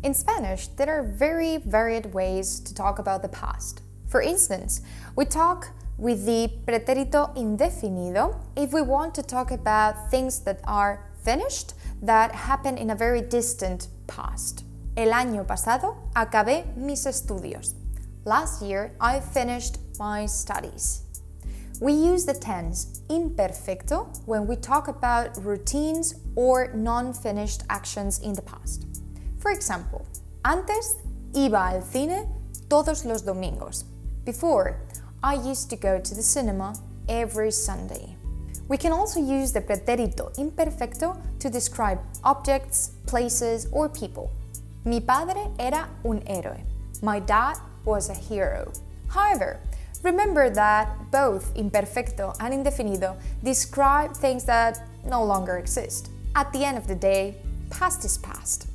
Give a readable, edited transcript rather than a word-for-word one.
In Spanish, there are very varied ways to talk about the past. For instance, we talk with the pretérito indefinido if we want to talk about things that are finished, that happen in a very distant past. El año pasado acabé mis estudios. Last year, I finished my studies. We use the tense imperfecto when we talk about routines or non-finished actions in the past. For example, antes iba al cine todos los domingos. Before, I used to go to the cinema every Sunday. We can also use the pretérito imperfecto to describe objects, places, or people. Mi padre era un héroe. My dad was a hero. However, remember that both imperfecto and indefinido describe things that no longer exist. At the end of the day, past is past.